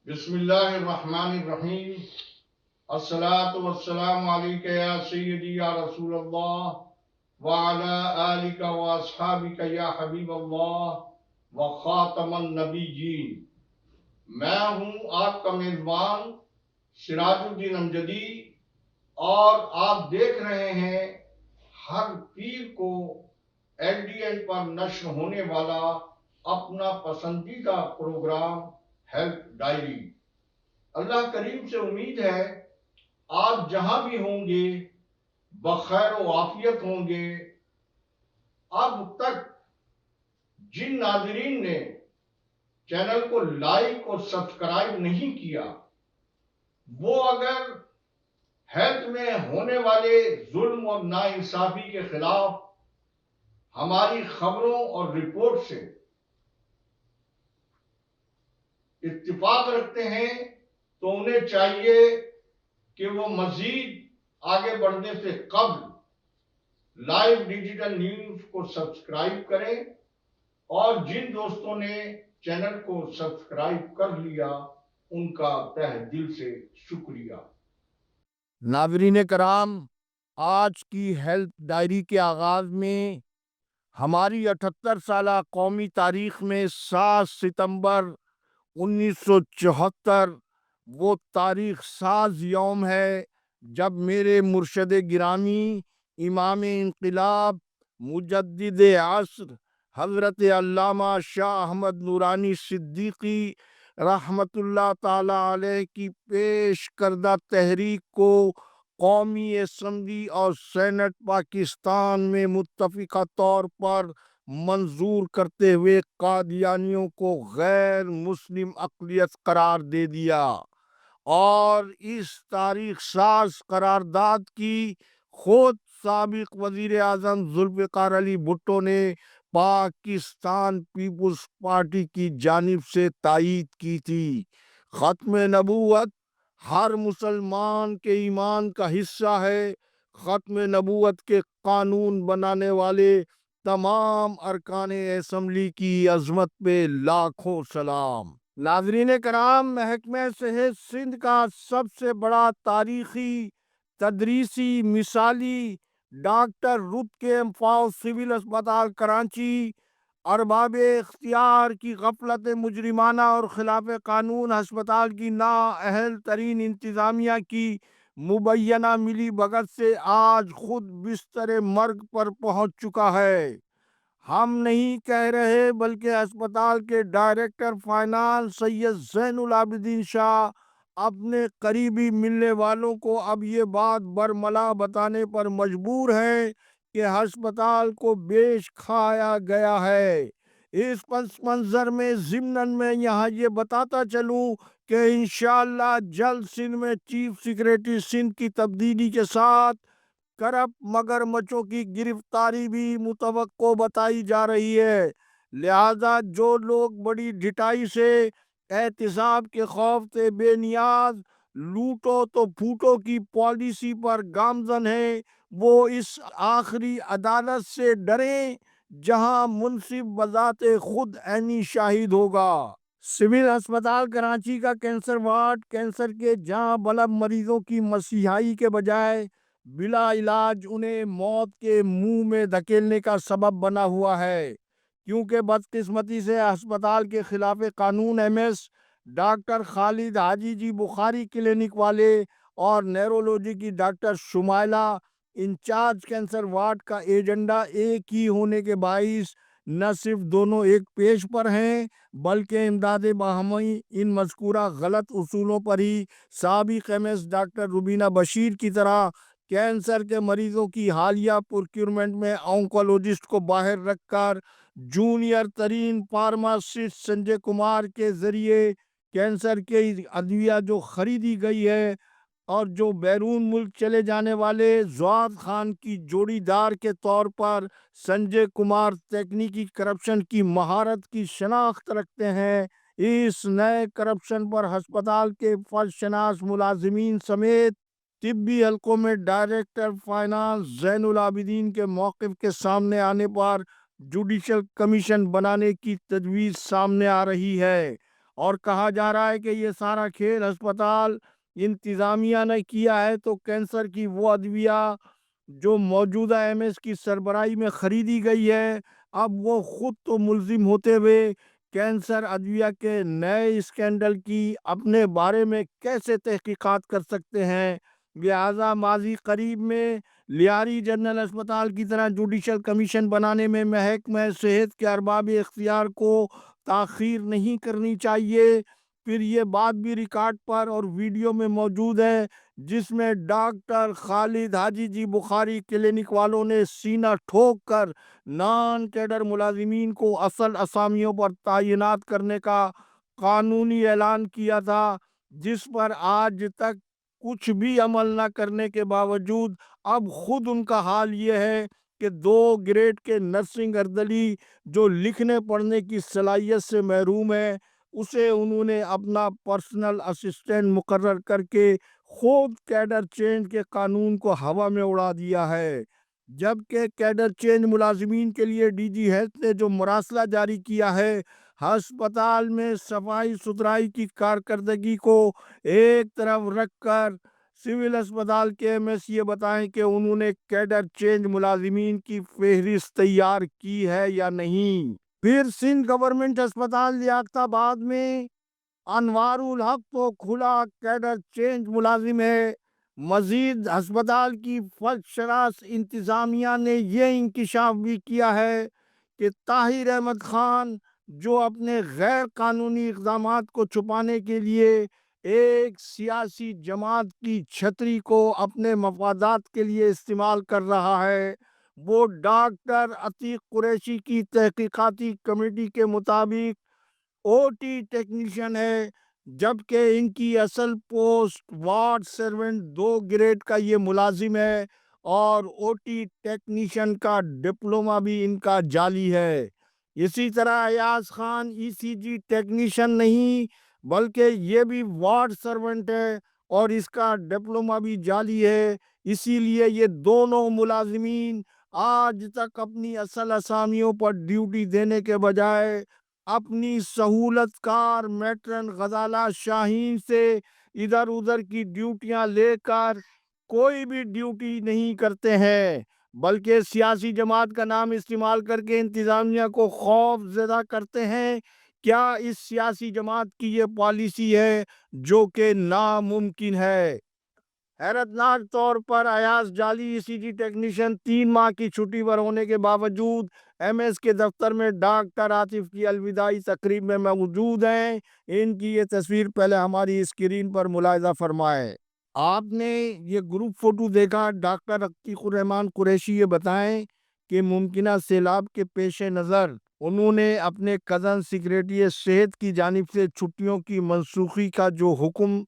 بسم اللہ الرحمن الرحیم۔ الصلاۃ والسلام علیک یا سیدی یا رسول اللہ وعلی آلک واصحابک یا حبیب اللہ وخاتم النبیین۔ میں ہوں آپ کا میزبان سراج الدین امجدی، اور آپ دیکھ رہے ہیں ہر پیر کو ایل ڈی این پر نشر ہونے والا اپنا پسندیدہ پروگرام ہیلتھ ڈائری۔ اللہ کریم سے امید ہے آپ جہاں بھی ہوں گے بخیر و عافیت ہوں گے۔ اب تک جن ناظرین نے چینل کو لائک اور سبسکرائب نہیں کیا، وہ اگر ہیلتھ میں ہونے والے ظلم اور ناانصافی کے خلاف ہماری خبروں اور رپورٹ سے اتفاق رکھتے ہیں تو انہیں چاہیے کہ وہ مزید آگے بڑھنے سے قبل لائیو ڈیجیٹل نیوز کو سبسکرائب کریں، اور جن دوستوں نے چینل کو سبسکرائب کر لیا ان کا تہ دل سے شکریہ۔ ناظرین کرام، آج کی ہیلتھ ڈائری کے آغاز میں ہماری 78 سالہ قومی تاریخ میں 7 ستمبر 1974 وہ تاریخ ساز یوم ہے جب میرے مرشد گرامی، امام انقلاب، مجدد عصر حضرت علامہ شاہ احمد نورانی صدیقی رحمت اللہ تعالی علیہ کی پیش کردہ تحریک کو قومی اسمبلی اور سینٹ پاکستان میں متفقہ طور پر منظور کرتے ہوئے قادیانیوں کو غیر مسلم اقلیت قرار دے دیا، اور اس تاریخ ساز قرارداد کی خود سابق وزیر اعظم ذوالفقار علی بھٹو نے پاکستان پیپلز پارٹی کی جانب سے تائید کی تھی۔ ختم نبوت ہر مسلمان کے ایمان کا حصہ ہے۔ ختم نبوت کے قانون بنانے والے تمام ارکان اسمبلی کی عظمت پہ لاکھوں سلام۔ ناظرین کرام، محکمہ صحت سندھ کا سب سے بڑا تاریخی، تدریسی، مثالی ڈاکٹر رت کے امفاؤ سول اسپتال کراچی ارباب اختیار کی غفلت مجرمانہ اور خلاف قانون ہسپتال کی نااہل ترین انتظامیہ کی مبینہ ملی بھگت سے آج خود بستر مرگ پر پہنچ چکا ہے۔ ہم نہیں کہہ رہے، بلکہ اسپتال کے ڈائریکٹر فائنانس سید زین العابدین شاہ اپنے قریبی ملنے والوں کو اب یہ بات برملا بتانے پر مجبور ہیں کہ ہسپتال کو بیچ کھایا گیا ہے۔ اس پس منظر میں ضمناً میں یہاں یہ بتاتا چلوں کہ انشاءاللہ جلد سندھ میں چیف سیکریٹری سندھ کی تبدیلی کے ساتھ کرپٹ مگرمچھوں کی گرفتاری بھی متوقع بتائی جا رہی ہے۔ لہذا جو لوگ بڑی ڈھٹائی سے احتساب کے خوف سے بے نیاز لوٹو تو پھوٹو کی پالیسی پر گامزن ہیں، وہ اس آخری عدالت سے ڈریں جہاں منصف بذات خود عینی شاہد ہوگا۔ سول ہسپتال کراچی کا کینسر وارڈ کینسر کے جاں بلب مریضوں کی مسیحائی کے بجائے بلا علاج انہیں موت کے منہ میں دھکیلنے کا سبب بنا ہوا ہے، کیونکہ بدقسمتی سے ہسپتال کے خلاف قانون ایم ایس ڈاکٹر خالد حاجی جی بخاری کلینک والے اور نیرولوجی کی doctor Shumaila in charge cancer ward کا ایجنڈا ایک ہی ہونے کے باعث نہ صرف دونوں ایک پیج پر ہیں، بلکہ امداد باہمی ان مذکورہ غلط اصولوں پر ہی سابق M S doctor Rubina Bashir کی طرح کینسر کے مریضوں کی حالیہ پروکیورمنٹ میں آنکولوجسٹ کو باہر رکھ کر جونیئر ترین فارماسسٹ سنجے کمار کے ذریعے کینسر کے ادویہ جو خریدی گئی ہے اور جو بیرون ملک چلے جانے والے زواد خان کی جوڑی دار کے طور پر سنجے کمار تکنیکی کرپشن کی مہارت کی شناخت رکھتے ہیں، اس نئے کرپشن پر ہسپتال کے فرض شناس ملازمین سمیت طبی حلقوں میں ڈائریکٹر فائنانس زین العابدین کے موقف کے سامنے آنے پر جوڈیشل کمیشن بنانے کی تجویز سامنے آ رہی ہے، اور کہا جا رہا ہے کہ یہ سارا کھیل ہسپتال انتظامیہ نے کیا ہے، تو کینسر کی وہ ادویہ جو موجودہ ایم ایس کی سربراہی میں خریدی گئی ہے، اب وہ خود تو ملزم ہوتے ہوئے کینسر ادویہ کے نئے اسکینڈل کی اپنے بارے میں کیسے تحقیقات کر سکتے ہیں؟ لہٰذا ماضی قریب میں لیاری جنرل اسپتال کی طرح جوڈیشل کمیشن بنانے میں محکمہ صحت کے ارباب اختیار کو تاخیر نہیں کرنی چاہیے۔ پھر یہ بات بھی ریکارڈ پر اور ویڈیو میں موجود ہے، جس میں ڈاکٹر خالد حاجی جی بخاری کلینک والوں نے سینہ ٹھوک کر نان کیڈر ملازمین کو اصل اسامیوں پر تعینات کرنے کا قانونی اعلان کیا تھا، جس پر آج تک کچھ بھی عمل نہ کرنے کے باوجود اب خود ان کا حال یہ ہے کہ 2 گریڈ کے نرسنگ اردلی جو لکھنے پڑھنے کی صلاحیت سے محروم ہے، اسے انہوں نے اپنا پرسنل اسسٹنٹ مقرر کر کے خود کیڈر چینج کے قانون کو ہوا میں اڑا دیا ہے۔ جبکہ کیڈر چینج ملازمین کے لیے ڈی جی ہیلتھ نے جو مراسلہ جاری کیا ہے، ہسپتال میں صفائی ستھرائی کی کارکردگی کو ایک طرف رکھ کر سول اسپتال کے ایم ایس یہ بتائیں کہ انہوں نے کیڈر چینج ملازمین کی فہرست تیار کی ہے یا نہیں۔ پھر سندھ گورنمنٹ اسپتال لیاقت آباد میں انوار الحق تو کھلا کیڈر چینج ملازم ہے۔ مزید ہسپتال کی فرش شناس انتظامیہ نے یہ انکشاف بھی کیا ہے کہ طاہر احمد خان جو اپنے غیر قانونی اقدامات کو چھپانے کے لیے ایک سیاسی جماعت کی چھتری کو اپنے مفادات کے لیے استعمال کر رہا ہے، وہ ڈاکٹر عتیق قریشی کی تحقیقاتی کمیٹی کے مطابق او ٹی ٹیکنیشین ہے، جبکہ ان کی اصل پوسٹ وارڈ سرونٹ 2 گریڈ کا یہ ملازم ہے اور او ٹی ٹیکنیشین کا ڈپلومہ بھی ان کا جعلی ہے۔ اسی طرح ایاز خان ای سی جی ٹیکنیشین نہیں بلکہ یہ بھی وارڈ سرونٹ ہے اور اس کا ڈپلومہ بھی جعلی ہے۔ اسی لیے یہ دونوں ملازمین آج تک اپنی اصل اسامیوں پر ڈیوٹی دینے کے بجائے اپنی سہولت کار میٹرن غزالہ شاہین سے ادھر ادھر کی ڈیوٹیاں لے کر کوئی بھی ڈیوٹی نہیں کرتے ہیں، بلکہ سیاسی جماعت کا نام استعمال کر کے انتظامیہ کو خوف زدہ کرتے ہیں۔ کیا اس سیاسی جماعت کی یہ پالیسی ہے؟ جو کہ ناممکن ہے۔ حیرتناک طور پر ایاز جعلی ای سی جی ٹیکنیشین 3 ماہ کی چھٹی پر ہونے کے باوجود ایم ایس کے دفتر میں ڈاکٹر عاطف کی الوداعی تقریب میں موجود ہیں۔ ان کی یہ تصویر پہلے ہماری اسکرین پر ملاحظہ فرمائیں۔ آپ نے یہ گروپ فوٹو دیکھا۔ ڈاکٹر عتیق الرحمن قریشی یہ بتائیں کہ ممکنہ سیلاب کے پیش نظر انہوں نے اپنے کزن سیکریٹری صحت کی جانب سے چھٹیوں کی منسوخی کا جو حکم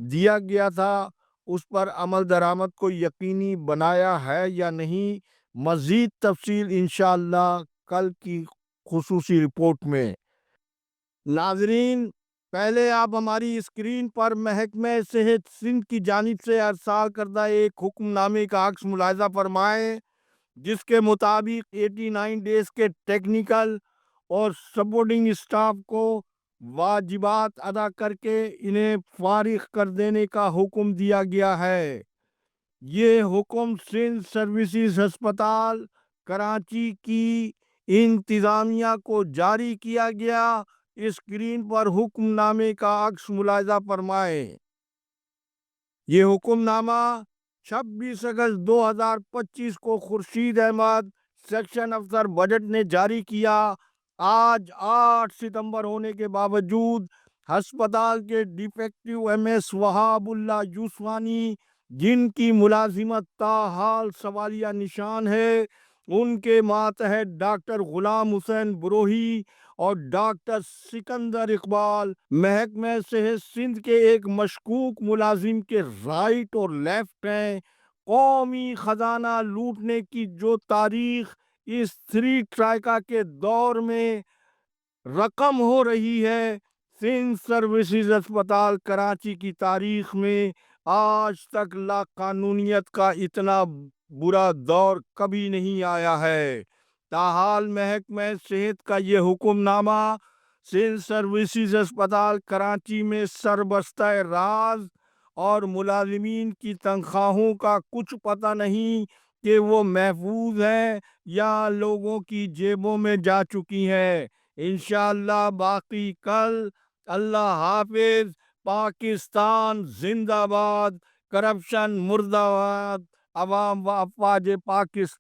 دیا گیا تھا اس پر عمل درآمد کو یقینی بنایا ہے یا نہیں؟ مزید تفصیل انشاءاللہ کل کی خصوصی رپورٹ میں۔ ناظرین، پہلے آپ ہماری اسکرین پر محکمہ صحت سندھ کی جانب سے ارسال کردہ ایک حکم نامے کا عکس ملاحظہ فرمائیں، جس کے مطابق 89 ڈیز کے ٹیکنیکل اور سپورٹنگ اسٹاف کو واجبات ادا کر کے انہیں فارغ کر دینے کا حکم دیا گیا ہے۔ یہ حکم سندھ سروسز ہسپتال کراچی کی انتظامیہ کو جاری کیا گیا۔ اسکرین پر حکم نامے کا عکس ملاحظہ فرمائیں۔ یہ حکم نامہ 26 اگست 2025 کو خورشید احمد سیکشن افسر بجٹ نے جاری کیا۔ آج 8 ستمبر ہونے کے باوجود ہسپتال کے ڈیفیکٹو ایم ایس وہاب اللہ یوسفانی، جن کی ملازمت تاحال سوالیہ نشان ہے، ان کے ماتحت ڈاکٹر غلام حسین بروہی اور ڈاکٹر سکندر اقبال محکمہ صحت سندھ کے ایک مشکوک ملازم کے رائٹ اور لیفٹ ہیں۔ قومی خزانہ لوٹنے کی جو تاریخ اس 3 ٹرائکا کے دور میں رقم ہو رہی ہے، سندھ سروسز ہسپتال کراچی کی تاریخ میں آج تک لا قانونیت کا اتنا برا دور کبھی نہیں آیا ہے۔ تاحال محکمہ صحت کا یہ حکم نامہ سول سروسز اسپتال کراچی میں سربستہ راز اور ملازمین کی تنخواہوں کا کچھ پتہ نہیں کہ وہ محفوظ ہیں یا لوگوں کی جیبوں میں جا چکی ہیں۔ انشاءاللہ باقی کل۔ اللہ حافظ۔ پاکستان زندہ باد، کرپشن مردہ باد، عوام و افواج پاکستان